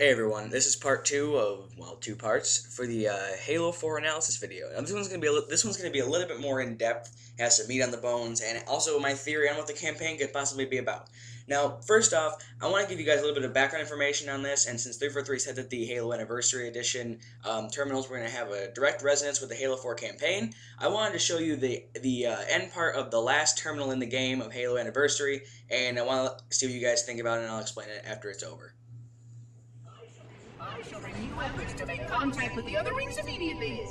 Hey everyone, this is part two of two parts for the Halo 4 analysis video. Now this one's gonna be a little bit more in depth, has some meat on the bones, and also my theory on what the campaign could possibly be about. Now, first off, I want to give you guys a little bit of background information on this, and since 343 said that the Halo Anniversary Edition terminals were going to have a direct resonance with the Halo 4 campaign, I wanted to show you the end part of the last terminal in the game of Halo Anniversary, and I want to see what you guys think about it, and I'll explain it after it's over. I shall renew efforts to make contact with the other rings immediately.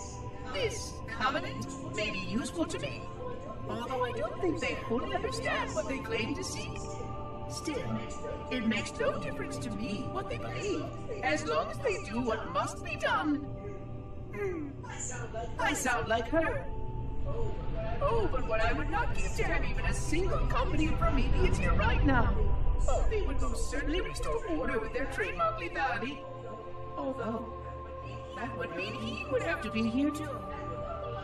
This covenant may be useful to me, although I don't think they fully understand what they claim to seek. Still, it makes no difference to me what they believe, as long as they do what must be done. I sound like her. Oh, but what I would not give to have even a single company of Prometheans here right now. Oh, they would most certainly restore order with their trademark lethality. Although, that would mean he would have to be here too.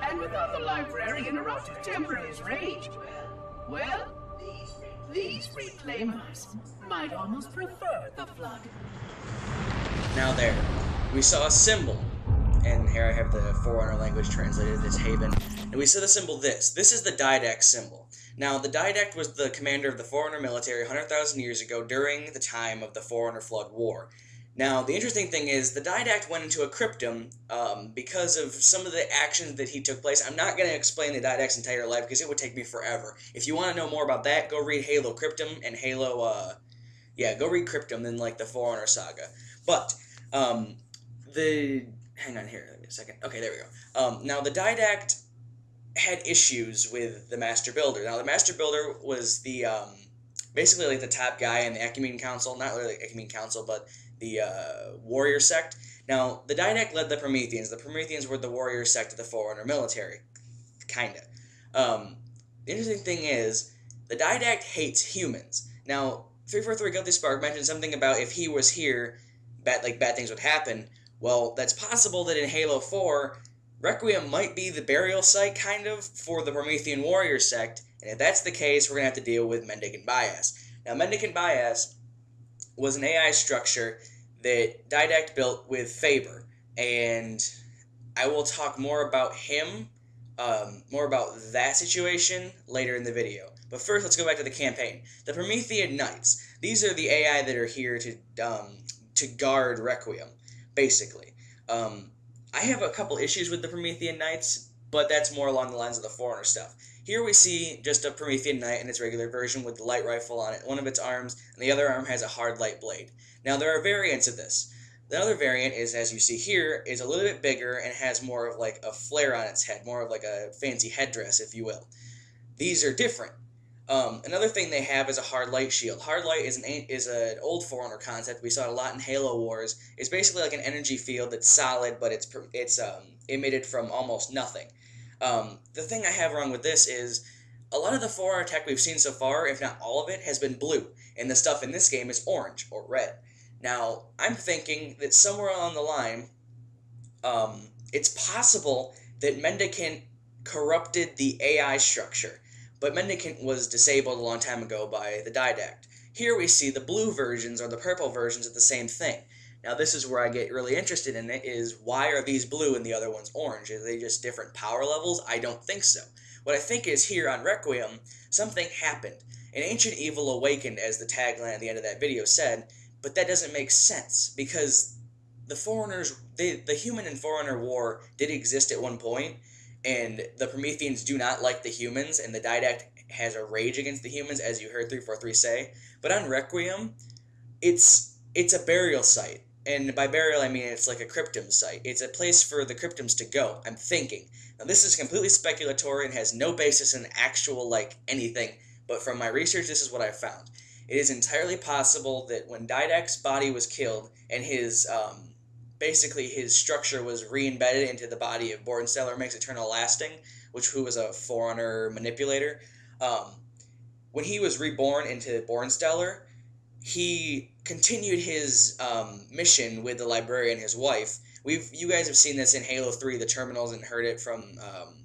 And without the librarian around to temper his rage, well, these reclaimers might almost prefer the Flood. Now there, we saw a symbol, and here I have the Forerunner language translated as Haven, and we saw the symbol this. This is the Didact symbol. Now, the Didact was the commander of the Forerunner military 100,000 years ago during the time of the Forerunner Flood War. Now, the interesting thing is, the Didact went into a cryptum because of some of the actions that he took place. I'm not going to explain the Didact's entire life because it would take me forever. If you want to know more about that, go read Halo Cryptum and Halo, go read Cryptum in, the Forerunner saga. But, hang on here a second. Okay, there we go. Now, the Didact had issues with the Master Builder. Now, the Master Builder was the, basically, the top guy in the Ecumene Council. Not really the Ecumene Council, but the warrior sect. Now, the Didact led the Prometheans. The Prometheans were the warrior sect of the Forerunner military. Kinda. The interesting thing is, the Didact hates humans. Now, 343 Guilty Spark mentioned something about if he was here, bad things would happen. Well, that's possible that in Halo 4, Requiem might be the burial site, kind of, for the Promethean warrior sect, and if that's the case, we're going to have to deal with Mendicant Bias. Now, Mendicant Bias was an AI structure that Didact built with Faber, and I will talk more about him, more about that situation later in the video. But first, let's go back to the campaign. The Promethean Knights. These are the AI that are here to guard Requiem, basically. I have a couple issues with the Promethean Knights, but that's more along the lines of the Forerunner stuff. Here we see just a Promethean Knight in its regular version with the light rifle on it, one of its arms, and the other arm has a hard light blade. Now, there are variants of this. The other variant is, as you see here, is a little bit bigger and has more of a flare on its head, more of a fancy headdress, if you will. These are different. Another thing they have is a hard light shield. Hard light is an old Forerunner concept. We saw it a lot in Halo Wars. It's basically like an energy field that's solid, but it's emitted from almost nothing. The thing I have wrong with this is a lot of the Forerunner tech we've seen so far, if not all of it, has been blue, and the stuff in this game is orange or red. Now, I'm thinking that somewhere along the line, it's possible that Mendicant corrupted the AI structure, but Mendicant was disabled a long time ago by the Didact. Here we see the blue versions or the purple versions of the same thing. Now, this is where I get really interested in it, is why are these blue and the other ones orange? Are they just different power levels? I don't think so. What I think is here on Requiem, something happened. An ancient evil awakened, as the tagline at the end of that video said, but that doesn't make sense, because the Forerunners, the human and Forerunner war did exist at one point, and the Prometheans do not like the humans, and the Didact has a rage against the humans, as you heard 343 say. But on Requiem, it's a burial site. And by burial, I mean it's like a cryptum site. It's a place for the cryptums to go, I'm thinking. Now, this is completely speculatory and has no basis in actual, anything. But from my research, this is what I found. It is entirely possible that when Didact's body was killed, and his, basically his structure was re-embedded into the body of Bornsteller Makes Eternal Lasting, who was a Forerunner manipulator, when he was reborn into Bornsteller, he continued his mission with the librarian and his wife. You guys have seen this in Halo 3, the terminals, and heard it from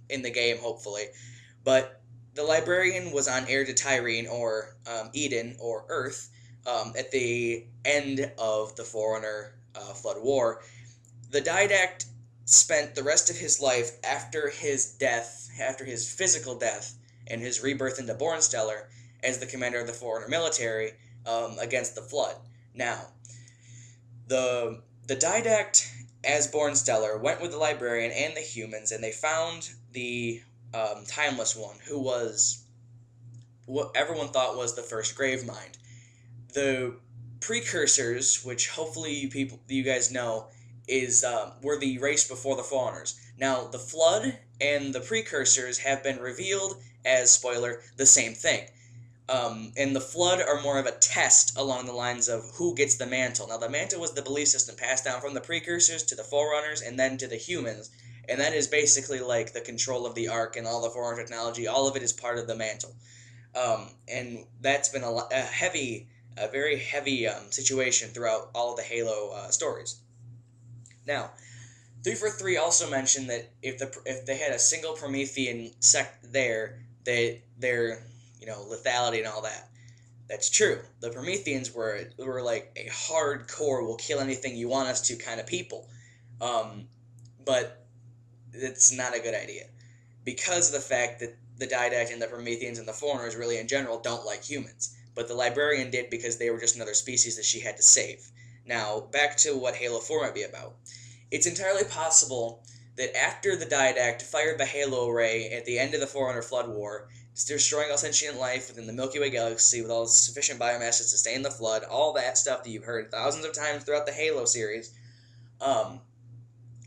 in the game, hopefully. But the librarian was on Heir to Tyrene, or Eden, or Earth, at the end of the Forerunner Flood War, the Didact spent the rest of his life after his death, after his physical death, and his rebirth into Bornstellar as the commander of the Forerunner military against the Flood. Now, the Didact, as Bornstellar, went with the Librarian and the humans, and they found the Timeless One, who was what everyone thought was the first Gravemind. The precursors, which hopefully you guys know, were the race before the Forerunners. Now, the Flood and the precursors have been revealed as, spoiler, the same thing. And the Flood are more of a test along the lines of who gets the mantle. Now, the mantle was the belief system passed down from the precursors to the Forerunners and then to the humans, and that is basically like the control of the Ark and all the Forerunner technology. All of it is part of the mantle. And that's been a very heavy situation throughout all of the Halo stories. Now, 343 also mentioned that if they had a single Promethean sect there, their lethality and all that. That's true. The Prometheans were like a hardcore, will kill anything you want us to kind of people. But it's not a good idea, because of the fact that the Didact and the Prometheans and the Foreigners really in general don't like humans. But the Librarian did, because they were just another species that she had to save. Now, back to what Halo 4 might be about. It's entirely possible that after the Didact fired the Halo Ray at the end of the Forerunner Flood War, destroying all sentient life within the Milky Way galaxy with all sufficient biomass to sustain the Flood, all that stuff that you've heard thousands of times throughout the Halo series,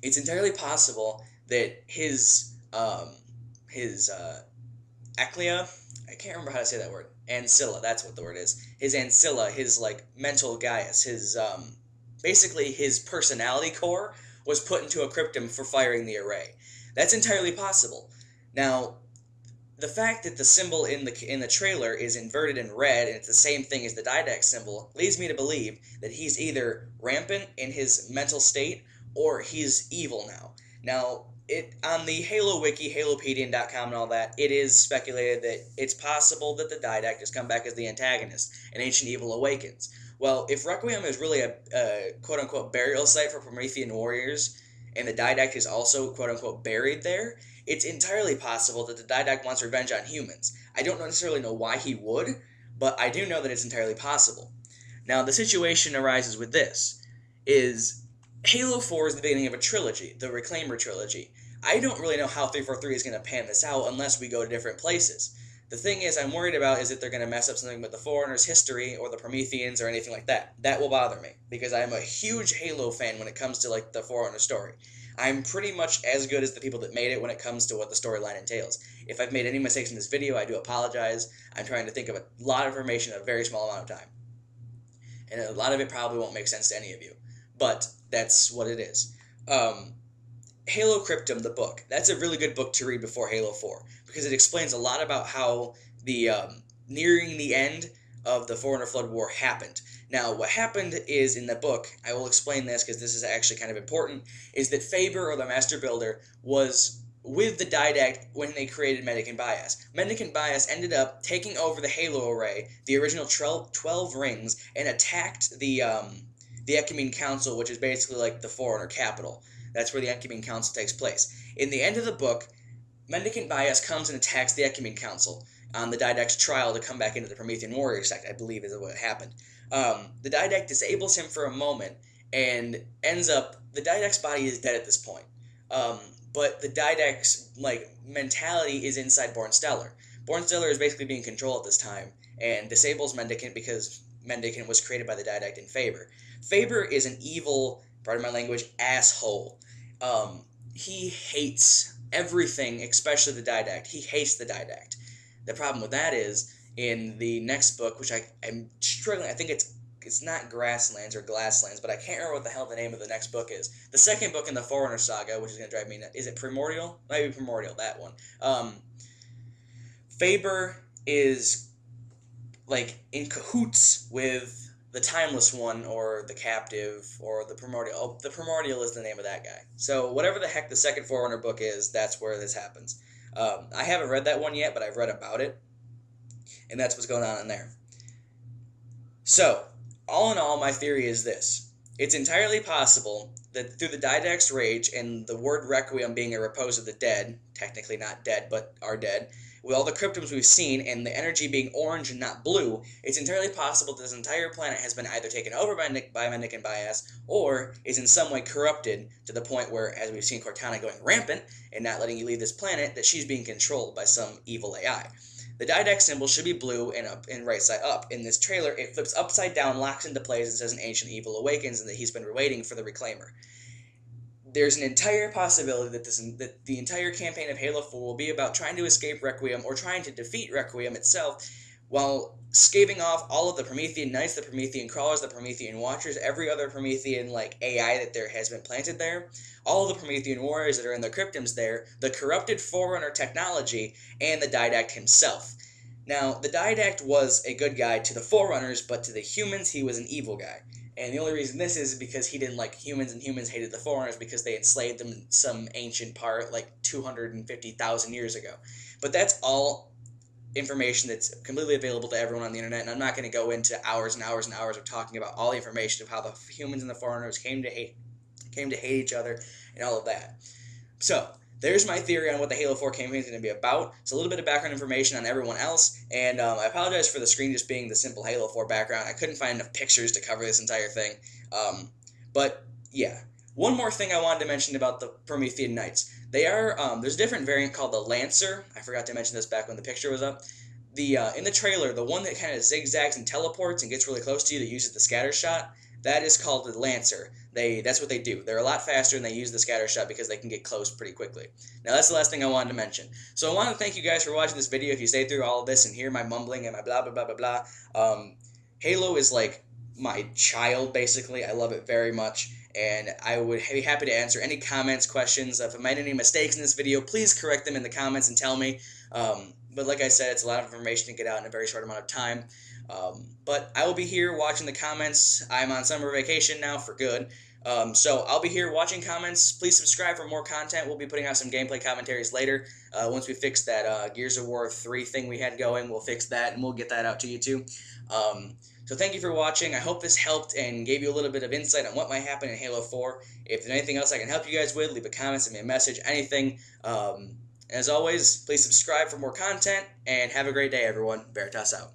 it's entirely possible that his Aclea, I can't remember how to say that word, Ancilla, that's what the word is, his Ancilla, his, mental Gaius, his, basically his personality core was put into a cryptum for firing the array. That's entirely possible. Now, the fact that the symbol in the trailer is inverted in red, and it's the same thing as the Didact symbol, leads me to believe that he's either rampant in his mental state, or he's evil now. Now, on the Halo Wiki, Halopedian.com and all that, it is speculated that it's possible that the Didact has come back as the antagonist, and Ancient Evil awakens. Well, if Requiem is really a quote-unquote burial site for Promethean warriors, and the Didact is also quote-unquote buried there, it's entirely possible that the Didact wants revenge on humans. I don't necessarily know why he would, but I do know that it's entirely possible. Now, the situation arises with this, is Halo 4 is the beginning of a trilogy, the Reclaimer trilogy. I don't really know how 343 is going to pan this out unless we go to different places. The thing is, I'm worried about is that they're going to mess up something with the Forerunners' history or the Prometheans or anything like that. That will bother me, because I'm a huge Halo fan when it comes to the Forerunner story. I'm pretty much as good as the people that made it when it comes to what the storyline entails. If I've made any mistakes in this video, I do apologize. I'm trying to think of a lot of information in a very small amount of time. And a lot of it probably won't make sense to any of you. But that's what it is. Halo Cryptum, the book. That's a really good book to read before Halo 4, because it explains a lot about how the nearing the end of the Forerunner Flood War happened. Now, what happened is, in the book, I will explain this because this is actually kind of important, is that Faber, or the Master Builder, was with the Didact when they created Mendicant Bias. Mendicant Bias ended up taking over the Halo Array, the original 12 rings, and attacked the Ecumene Council, which is basically like the Forerunner capital. That's where the Ecumene Council takes place. In the end of the book, Mendicant Bias comes and attacks the Ecumene Council on the Didact's trial to come back into the Promethean Warrior sect, I believe is what happened. The Didact disables him for a moment, and ends up, the Didact's body is dead at this point. But the Didact's, mentality is inside Bornstellar. Bornstellar is basically being controlled at this time, and disables Mendicant because Mendicant was created by the Didact in Faber. Faber is an evil, pardon my language, asshole. He hates everything, especially the Didact. He hates the Didact. The problem with that is, in the next book, which I'm struggling, I think it's not Grasslands or Glasslands, but I can't remember what the hell the name of the next book is. The second book in the Forerunner saga, which is going to drive me nuts. Is it Primordial? Might be Primordial, that one. Faber is, in cahoots with the Timeless One, or the Captive, or the Primordial. Oh, the Primordial is the name of that guy. So whatever the heck the second Forerunner book is, that's where this happens. I haven't read that one yet, but I've read about it, and that's what's going on in there. So, all in all, my theory is this. It's entirely possible that through the Didact's rage and the word Requiem being a repose of the dead, technically not dead, but are dead, with all the cryptums we've seen and the energy being orange and not blue, it's entirely possible that this entire planet has been either taken over by Nick and Bias, or is in some way corrupted to the point where, as we've seen Cortana going rampant and not letting you leave this planet, that she's being controlled by some evil AI. The Didact symbol should be blue and up and right side up. In this trailer, it flips upside down, locks into place, and says an ancient evil awakens, and that he's been waiting for the Reclaimer. There's an entire possibility that the entire campaign of Halo 4 will be about trying to escape Requiem or trying to defeat Requiem itself, while scaving off all of the Promethean Knights, the Promethean Crawlers, the Promethean Watchers, every other Promethean AI that there has been planted there, all the Promethean warriors that are in the cryptums there, the corrupted Forerunner technology, and the Didact himself. Now, the Didact was a good guy to the Forerunners, but to the humans, he was an evil guy. And the only reason this is because he didn't like humans, and humans hated the Forerunners because they enslaved them in some ancient part like 250,000 years ago. But that's all information that's completely available to everyone on the internet, and I'm not going to go into hours and hours and hours of talking about all the information of how the humans and the Forerunners came to hate each other and all of that. So, there's my theory on what the Halo 4 campaign is going to be about. It's a little bit of background information on everyone else, and I apologize for the screen just being the simple Halo 4 background. I couldn't find enough pictures to cover this entire thing. But, yeah. One more thing I wanted to mention about the Promethean Knights. They are, there's a different variant called the Lancer. I forgot to mention this back when the picture was up. In the trailer, the one that kind of zigzags and teleports and gets really close to you that uses the scatter shot, that is called the Lancer. That's what they do. They're a lot faster and they use the scatter shot because they can get close pretty quickly. Now that's the last thing I wanted to mention. So I want to thank you guys for watching this video. If you stayed through all of this and hear my mumbling and my blah blah blah blah blah, Halo is like my child basically. I love it very much, and I would be happy to answer any comments, questions. If I made any mistakes in this video, please correct them in the comments and tell me. But like I said, it's a lot of information to get out in a very short amount of time. But I will be here watching the comments. I'm on summer vacation now for good. So I'll be here watching comments. Please subscribe for more content. We'll be putting out some gameplay commentaries later. Once we fix that Gears of War 3 thing we had going, we'll fix that and we'll get that out to you too. So thank you for watching. I hope this helped and gave you a little bit of insight on what might happen in Halo 4. If there's anything else I can help you guys with, leave a comment, send me a message, anything. As always, please subscribe for more content, and have a great day, everyone. Veritas out.